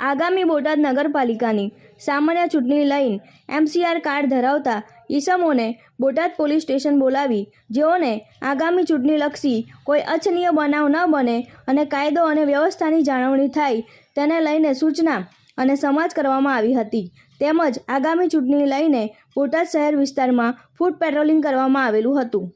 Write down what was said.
આગામી બોટાદ નગરપાલિકાની સામાન્ય ચૂંટણી લઈને MCR કાર્ડ ધરાવતા ઈસમોને બોટાદ પોલીસ સ્ટેશન બોલાવી જેઓને આગામી ચૂંટણીલક્ષી કોઈ અનિચ્છનીય બનાવ ન બને અને કાયદો અને વ્યવસ્થાની જાળવણી થાય તેને લઈને સૂચના અને સમાજ કરવામાં આવી હતી। તેમજ આગામી ચૂંટણી લઈને બોટાદ શહેર વિસ્તારમાં ફૂટ પેટ્રોલિંગ કરવામાં આવેલું હતું।